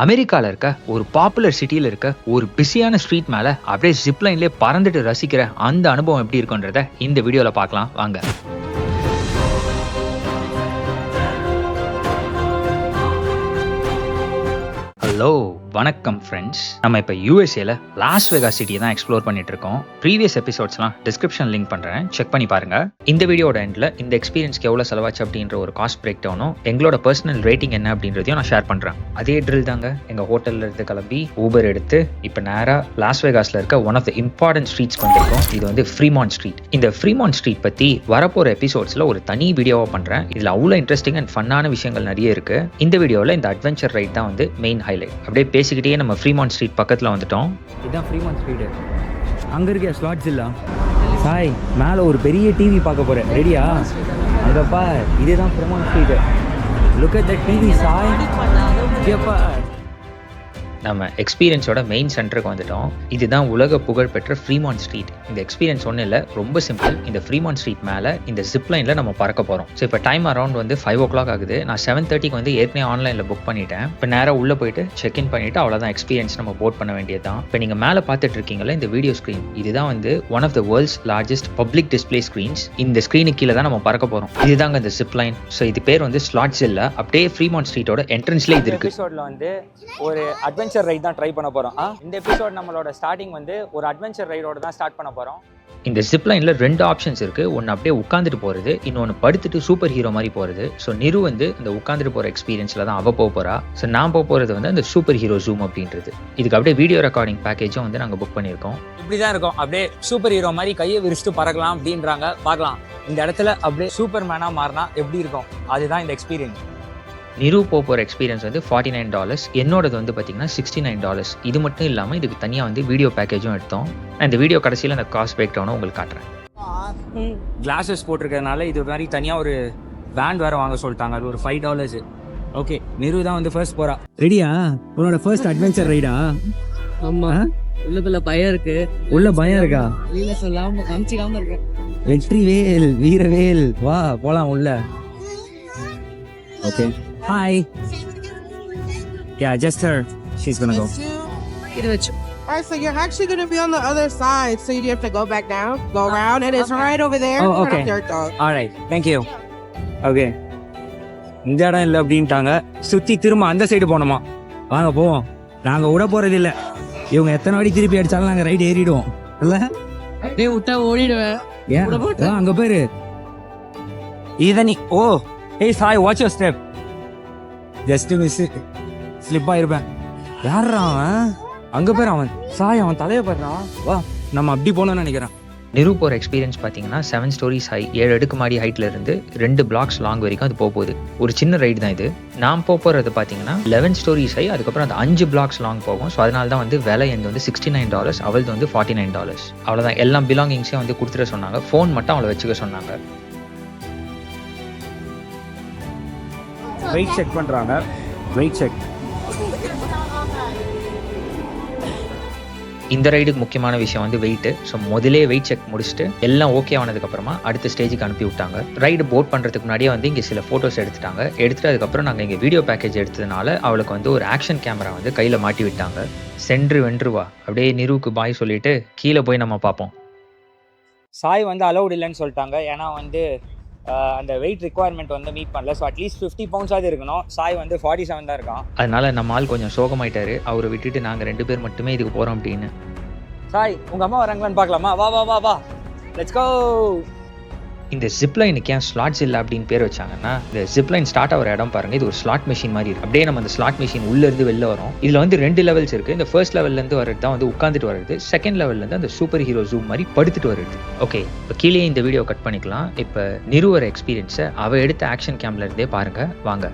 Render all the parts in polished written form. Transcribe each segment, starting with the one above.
அமெரிக்கால இருக்க ஒரு பாப்புலர் சிட்டியில இருக்க ஒரு பிஸியான ஸ்ட்ரீட் மேல அப்படியே ஜிப்லைன்லேயே பறந்துட்டு ரசிக்கிற அந்த அனுபவம் எப்படி இருக்குன்றத இந்த வீடியோல பார்க்கலாம் வாங்க. ஹலோ வணக்கம் ஃப்ரெண்ட்ஸ். நம்ம இப்போ யூஎஸ்ஏல லாஸ் வெகாஸ் சிட்டியை தான் எக்ஸ்ப்ளோர் பண்ணிட்டு இருக்கோம். ப்ரீவியஸ் எபிசோட்ஸ்லாம் டிஸ்கிரிப்ஷன் லிங்க் பண்ணுறேன், செக் பண்ணி பாருங்க. இந்த வீடியோட எண்டில் இந்த எக்ஸ்பீரியன்ஸ்க்கு எவ்வளோ செலவாச்சு அப்படின்ற ஒரு காஸ்ட் பிரேக் டவுனும் எங்களோட பர்சனல் ரேட்டிங் என்ன அப்படின்றதையும் நான் ஷேர் பண்ணுறேன். அதே ட்ரில் தாங்க. எங்கள் ஹோட்டலில் இருந்து கிளம்பி ஊபர் எடுத்து இப்போ நேராக லாஸ் வெகாஸில் இருக்க ஒன் ஆஃப் த இம்பார்ட்டன்ட் ஸ்ட்ரீட்ஸ்க்கு வந்திருக்கோம். இது வந்து ஃப்ரீமான்ட் ஸ்ட்ரீட். இந்த ஃப்ரீமான்ட் ஸ்ட்ரீட் பற்றி வரப்போகிற எபிசோட்ஸில் ஒரு தனி வீடியோவாக பண்ணுறேன். இதில் அவ்வளோ இன்ட்ரெஸ்டிங் அண்ட் ஃபன்னான விஷயங்கள் நிறைய இருக்குது. இந்த வீடியோவில் இந்த அட்வென்ச்சர் ரைட் தான் வந்து மெயின் ஹைலைட். அப்படியே பேசிக்கிட்டே நம்ம ஃப்ரீமான்ட் ஸ்ட்ரீட் பக்கத்தில் வந்துட்டோம். இதுதான் ஃப்ரீமான்ட் ஸ்ட்ரீட். அங்கே இருக்க ஸ்லாட்ஸ் இல்லை சாய், மேலே ஒரு பெரிய டிவி பார்க்க போகிறேன். ரெடியா? அங்கப்பா இதுதான் Fremont street. Look at the TV Sai. கேப்பா நம்ம எக்ஸ்பீரியன்ஸோட மெயின் சென்டருக்கு வந்துட்டோம். இதுதான் உலக புகழ்பெற்ற ஃப்ரீமான்ட் ஸ்ட்ரீட். இந்த எக்ஸ்பீரியன்ஸ் ஒன்றும் இல்லை, ரொம்ப சிம்பிள். இந்த ஃப்ரீமான்ட் ஸ்ட்ரீட் மேலே இந்த ஜிப்லைனில் நம்ம பறக்க போகிறோம். ஸோ இப்போ டைம் அரௌண்ட் வந்து 5 o'clock ஆகுது. நான் 7:30 வந்து ஏற்கனவே ஆன்லைனில் புக் பண்ணிட்டேன். இப்போ நேராக உள்ளே போயிட்டு செக்இன் பண்ணிவிட்டு அவ்வளோதான், எக்ஸ்பீரியன்ஸ் நம்ம போட் பண்ண வேண்டியது தான். இப்போ நீங்கள் மேலே பார்த்துட்டு இருக்கீங்களா இந்த வீடியோ ஸ்க்ரீன், இதுதான் வந்து one of the world's largest public display screens. இந்த ஸ்க்ரீனுக்கு கீழே தான் நம்ம பறக்க போகிறோம். இதுதாங்க இந்த ஜிப்லைன். ஸோ இது பேர் வந்து ஸ்லாட்ஸ் இல்லை, அப்படியே ஃப்ரீமான்ட் ஸ்ட்ரீட்டோட என்ட்ரன்ஸ்லேயே இது இருக்குது. எபிசோடில் வந்து ஒரு அட்வென்ச்சர் ரைட் தான் ட்ரை பண்ண போகிறோம். இந்த எபிசோட் நம்மளோட ஸ்டார்டிங் வந்து ஒரு அட்வென்ச்சர் ரைடோட தான் ஸ்டார்ட் பண்ண போகிறோம். இந்த ஜிப்லைனில் 2 ஆப்ஷன்ஸ் இருக்குது. ஒன்று அப்படியே உட்காந்துட்டு போகிறது, இன்னொன்று படுத்துட்டு சூப்பர் ஹீரோ மாதிரி போகிறது. ஸோ நிரு வந்து இந்த உட்காந்துட்டு போகிற எக்ஸ்பீரியன்ஸில் தான் அவள் போக போகிறா. ஸோ நான் போக போகிறது வந்து அந்த சூப்பர் ஹீரோ ஜூம் அப்படின்றது. இதுக்கு அப்படியே வீடியோ ரெக்கார்டிங் பேக்கேஜும் வந்து நாங்கள் புக் பண்ணியிருக்கோம். இப்படி தான் இருக்கும், அப்படியே சூப்பர் ஹீரோ மாதிரி கையை விரிச்சிட்டு பறக்கலாம் அப்படின்றாங்க. பார்க்கலாம் இந்த இடத்துல அப்படியே சூப்பர் மேனாக மாறினா எப்படி இருக்கும், அதுதான் இந்த எக்ஸ்பீரியன்ஸ். நிரு போகிற எக்ஸ்பீரியன்ஸ் வந்து $49. என்னோடது வந்து பார்த்தீங்கன்னா $69. இது மட்டும் இல்லாமல் இதுக்கு தனியாக வந்து வீடியோ பேக்கேஜும் எடுத்தோம். நான் இந்த வீடியோ கடைசியில் அந்த காஸ்ட் பிரேக் டவுனும் உங்களுக்கு காட்டுறேன். கிளாஸஸ் போட்டிருக்கிறதுனால இது மாதிரி தனியாக ஒரு பேண்ட் வேறு வாங்க சொல்லிட்டாங்க. அது ஒரு $5. ஓகே, நிரு தான் வந்து ஃபர்ஸ்ட் போகிறா. ரெடியா? உன்னோட ஃபர்ஸ்ட் அட்வென்ச்சர் ரைடா? ஆமாம், உள்ளுக்குள்ள பயம் இருக்கு. உள்ள பயம் இருக்கா? வெளியில சொல்லாம காமிச்சிக்காம இருக்கேன். வெற்றிவேல் வீரவேல், வா போலாம் உள்ள. Okay, hi. Yeah, just her. She's gonna go. இது வச்சு Alright, so you're actually going to be on the other side, so you have to go back down, go around, and it's right over there. Oh, Right okay. up there, dog. All right, thank you. Okay. இந்த இடம் இல்லை அப்படின்ட்டாங்க, சுற்றி திரும்ப அந்த side போனோமா. வாங்க போவோம். நாங்கள் விட போகிறது இல்லை. இவங்க எத்தனை வாடி திருப்பி அடித்தாலும் நாங்கள் ரைடு ஏறிடுவோம் இல்லை? அப்படியே விட்டா ஓடிடுவேன். ஏன் அங்கே போயிரு. இதை நீ ஓ ஏய் Sai, watch your step. Just miss, slip ஆயிருப்பேன். யாரா அவன்? அங்கே போயிரு அவன். சாய், அவன் தலையை போயிடுறான். வா நம்ம அப்படி போகணும்னு நினைக்கிறேன். நிரு போகிற எக்ஸ்பீரியன்ஸ் பார்த்தீங்கன்னா 7 stories ஹை, 7 அடுக்குமாடி ஹைட்டில் இருந்து 2 blocks லாங் வரைக்கும் அது போகுது. ஒரு சின்ன ரைடு தான் இது. நான் போகிறது பார்த்தீங்கன்னா 11 stories ஹை, அதுக்கப்புறம் அது 5 blocks லாங் போகும். ஸோ அதனால தான் வந்து விலை எந்த வந்து $69, அவளது வந்து $49. அவ்வளோதான், எல்லா பிலாங்கிங்ஸையும் வந்து கொடுத்துட சொன்னாங்க. ஃபோன் மட்டும் அவளை வச்சுக்க சொன்னாங்க. வெயிட் செக் பண்ணுறாங்க. Weight check. இந்த ரைடுக்கு முக்கியமான விஷயம் வந்து வெயிட்டு. ஸோ முதலே வெயிட் செக் முடிச்சுட்டு எல்லாம் ஓகே ஆனதுக்கப்புறமா அடுத்த ஸ்டேஜுக்கு அனுப்பி விட்டாங்க. ரைடு போட் பண்ணுறதுக்கு முன்னாடியே வந்து இங்கே சில ஃபோட்டோஸ் எடுத்துட்டு அதுக்கப்புறம் நாங்கள் இங்கே வீடியோ பேக்கேஜ் எடுத்ததுனால அவளுக்கு வந்து ஒரு ஆக்ஷன் கேமரா வந்து கையில் மாட்டி விட்டாங்க. சென்று வென்றுவா, அப்படியே நிருவுக்கு பாய் சொல்லிட்டு கீழே போய் நம்ம பார்ப்போம். சாய் வந்து அலௌட் இல்லைன்னு சொல்லிட்டாங்க. ஏன்னா வந்து அந்த வெயிட் ரிக்குவயர்மெண்ட் வந்து மீட் பண்ணல. ஸோ அட்லீஸ்ட் 50 pounds இருக்கணும். சாய் வந்து 47 தான் இருக்கான். அதனால நம்ம ஆள் கொஞ்சம் சோகமாயிட்டாரு. அவரை விட்டுட்டு நாங்கள் 2 பேர் மட்டுமே இதுக்கு போகிறோம் அப்படின்னு. சாய், உங்கள் அம்மா வராங்களான்னு பார்க்கலாமா? வா வா வா வா, லெட்ஸ் கோ. இந்த ஜிப்லைனுக்கு ஏன் ஸ்லாட்ஸ் இல்லை அப்படின்னு பேர் வச்சாங்கன்னா, இந்த ஜிப்லைன் ஸ்டார்ட் ஆகிற இடம் பாருங்க, இது ஒரு ஸ்லாட் மிஷின் மாதிரி இருக்கு. அப்படியே நம்ம அந்த ஸ்லாட் மிஷின் உள்ளேருந்து வெளில வரும். இதில் வந்து 2 levels இருக்குது. இந்த ஃபர்ஸ்ட் லெவல்லேருந்து வரது தான் வந்து உட்காந்துட்டு வருது. செகண்ட் லெவல்லேருந்து அந்த சூப்பர் ஹீரோ ஜூம் மாதிரி படுத்துட்டு வருது. ஓகே, இப்போ கீழே இந்த வீடியோ கட் பண்ணிக்கலாம். இப்போ நிரு வர எக்ஸ்பீரியன்ஸை அவள் எடுத்த ஆக்ஷன் கேம்ல இருந்தே பாருங்க வாங்க.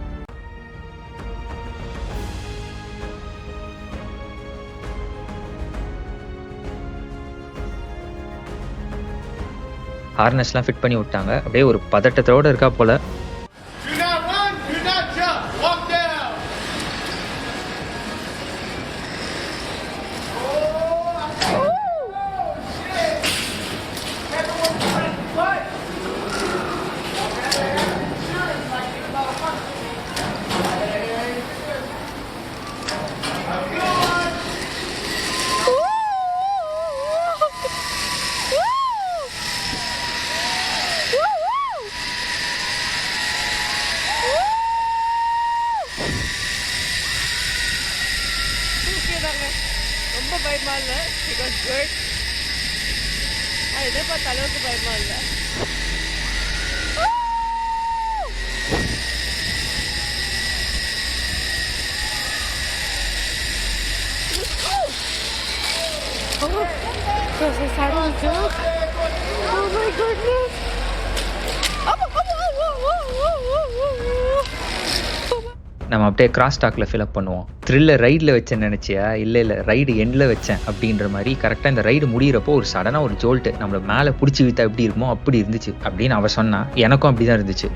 ஹார்னஸ்லாம் ஃபிட் பண்ணி விட்டாங்க. அப்படியே ஒரு பதட்டத்தோடு இருக்கா போல. ரொம்ப பயமா இல்லை பிகாஸ் குட். எதிர்பார்த்த அளவுக்கு பயமா இல்லை. There's a sudden jump. Oh my goodness. நம்ம அப்படியே கிராஸ் டாக்ல ஃபில் அப் பண்ணுவோம். த்ரில்ல ரைடில் வச்சேன்னு நினச்சியா? இல்லை ரைடு எண்டில் வச்சேன் அப்படின்ற மாதிரி கரெக்டாக இந்த ரைடு முடிகிறப்போ ஒரு சடனாக ஒரு ஜோல்ட்டு நம்மளை மேலே பிடிச்சி வித்தா எப்படி இருக்குமோ அப்படி இருந்துச்சு அப்படின்னு அவ சொன்னா. எனக்கும் அப்படி தான் இருந்துச்சு.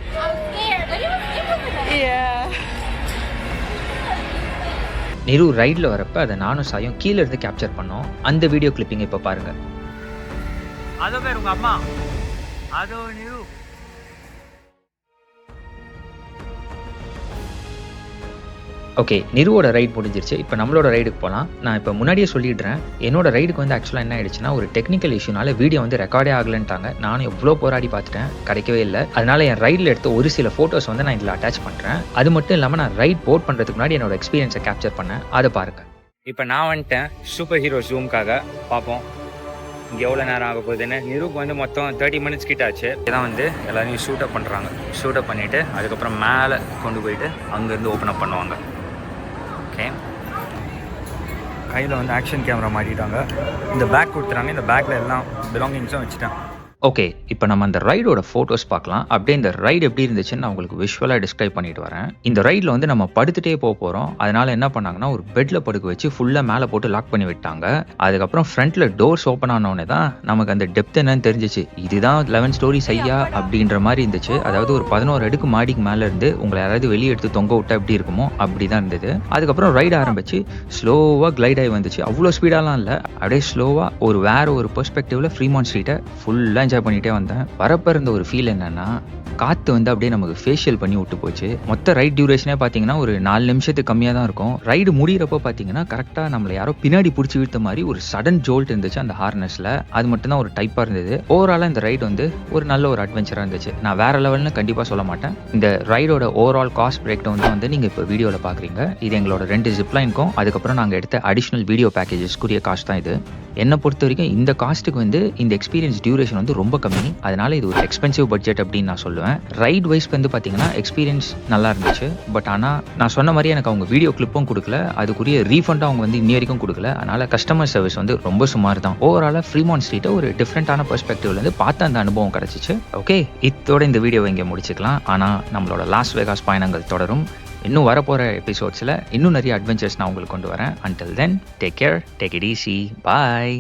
நிரு ரைடில் வரப்ப அதை நானும் சாயும் கீழே இருந்து கேப்சர் பண்ணோம். அந்த வீடியோ கிளிப்பிங் இப்போ பாருங்க. அதோ பேர் உங்க அம்மா, அதோ நிரு. ஓகே, நிருவோட ரைட் முடிஞ்சிருச்சு. இப்போ நம்மளோட ரைடுக்கு போகலாம். நான் இப்போ முன்னாடியே சொல்லிடுறேன், என்னோட ரைடுக்கு வந்து ஆக்சுவலாக என்ன ஆயிடுச்சுன்னா ஒரு டெக்னிக்கல் இஷ்யூனால வீடியோ வந்து ரெக்கார்டே ஆகலன்ட்டாங்க. நானும் எவ்வளோ போராடி பார்த்துட்டேன், கிடைக்கவே இல்லை. அதனால என் ரைடில் எடுத்த ஒரு சில ஃபோட்டோஸ் வந்து நான் இதில் அட்டாச் பண்ணுறேன். அது மட்டும் இல்லாமல் நான் ரைட் போட் பண்ணுறதுக்கு முன்னாடி என்னோட எக்ஸ்பீரியன்ஸை கேப்சர் பண்ணேன், அதை பாருங்க. இப்போ நான் வந்துட்டேன் சூப்பர் ஹீரோ ஜூம்காக. பார்ப்போம் இங்கே எவ்வளோ நேரம் ஆக போகுதுன்னு. நிருக்கு வந்து மொத்தம் 30 மினிட்ஸ் கிட்ட ஆச்சு. இதான் வந்து எல்லாரையும் ஷூட்டப் பண்ணுறாங்க. ஷூட்டப் பண்ணிவிட்டு அதுக்கப்புறம் மேலே கொண்டு போயிட்டு அங்கேருந்து ஓப்பன் அப் பண்ணுவாங்க. ஓகே, கையில் வந்து ஆக்ஷன் கேமரா மாட்டிட்டாங்க. இந்த பேக் கொடுத்துறாங்க. இந்த பேக்கில் எல்லாம் பிலாங்கிங்ஸும் வச்சுட்டேன். ஓகே, இப்போ நம்ம அந்த ரைடோட ஃபோட்டோஸ் பார்க்கலாம். அப்படியே இந்த ரைடு எப்படி இருந்துச்சுன்னு நான் உங்களுக்கு விஷுவலாக டிஸ்கிரைப் பண்ணிட்டு வரேன். இந்த ரைடில் வந்து நம்ம படுத்துட்டே போக போகிறோம். அதனால என்ன பண்ணாங்கன்னா ஒரு பெட்டில் படுக்க வச்சு ஃபுல்லாக மேலே போட்டு லாக் பண்ணி விட்டாங்க. அதுக்கப்புறம் ஃப்ரண்ட்டில் டோர்ஸ் ஓப்பன் ஆனோடனே தான் நமக்கு அந்த டெப்த் என்னன்னு தெரிஞ்சிச்சு. இதுதான் 11 ஸ்டோரி ஐயா அப்படின்ற மாதிரி இருந்துச்சு. அதாவது ஒரு 11 அடுக்கு மாடிக்கு மேலே இருந்து உங்களை யாராவது வெளியே எடுத்து தொங்க விட்டா எப்படி இருக்குமோ அப்படி தான் இருந்தது. அதுக்கப்புறம் ரைடு ஆரம்பிச்சு ஸ்லோவாக கிளைட் ஆகி வந்துச்சு. அவ்வளோ ஸ்பீடாலாம் இல்லை, அப்படியே ஸ்லோவாக வேற ஒரு பெர்ஸ்பெக்டிவ்ல ஃப்ரீமான் ஸ்ட்ரீட்டை ஃபுல்லாக என்ஜாய் பண்ணிட்டே வந்தேன். வரப்ப இருந்த ஒரு ஃபீல் என்னன்னா, காற்று வந்து அப்படியே நமக்கு ஃபேஷியல் பண்ணி விட்டு போச்சு. மொத்த ரைட் டியூரேஷனே பார்த்தீங்கன்னா ஒரு 4 நிமிஷத்துக்கு கம்மியாக தான் இருக்கும். ரைடு முடிகிறப்போ பார்த்தீங்கன்னா கரெக்டாக நம்மளை யாரோ பின்னாடி பிடிச்சி விட்ட மாதிரி ஒரு சடன் ஜோல்ட் இருந்துச்சு அந்த ஹார்னஸில். அது மட்டும் தான் ஒரு டைப்பாக இருந்தது. ஓவராலாக இந்த ரைடு வந்து ஒரு நல்ல ஒரு அட்வென்ச்சராக இருந்துச்சு. நான் வேற லெவல்னு கண்டிப்பாக சொல்ல மாட்டேன். இந்த ரைடோட ஓவரால் காஸ்ட் பிரேக் டவுன் தான் வந்து நீங்கள் இப்போ வீடியோவில் பார்க்குறீங்க. இது எங்களோட 2 ஜிப்லைனுக்கும் அதுக்கப்புறம் நாங்கள் எடுத்த அடிஷ்னல் வீடியோ பேக்கேஜஸ்க்குரிய காஸ்ட் தான் இது. என்னை பொறுத்த வரைக்கும் இந்த காஸ்ட்டுக்கு வந்து இந்த எக்ஸ்பீரியன்ஸ் டியூரேஷன் வந்து ரொம்ப கம்மி. அதனால இது ஒரு எக்ஸ்பென்சிவ் பட்ஜெட் அப்படின்னு நான் சொல்லுவேன். ரைட் வைஸ் வந்து பார்த்தீங்கன்னா எக்ஸ்பீரியன்ஸ் நல்லா இருந்துச்சு. பட் ஆனால் நான் சொன்ன மாதிரி எனக்கு அவங்க வீடியோ கிளிப்பும் கொடுக்கல, அதுக்குரிய ரீஃபண்டும் அவங்க வந்து இன்னி வரைக்கும் கொடுக்கல. அதனால கஸ்டமர் சர்வீஸ் வந்து ரொம்ப சுமார் தான். ஓவராலாக ஃப்ரீமான் ஸ்ட்ரீட்டை ஒரு டிஃப்ரெண்டான பெர்ஸ்பெக்டிவ்லேருந்து பார்த்த அந்த அனுபவம் கிடச்சிச்சு. ஓகே, இதோட இந்த வீடியோவை இங்கே முடிச்சுக்கலாம். ஆனால் நம்மளோட லாஸ் வேகாஸ் பயணங்கள் தொடரும். இன்னும் வரப்போகிற எபிசோட்ஸில் இன்னும் நிறைய அட்வென்ச்சர்ஸ் நான் உங்களுக்கு கொண்டு வரேன். Until then, take care, take it easy, bye.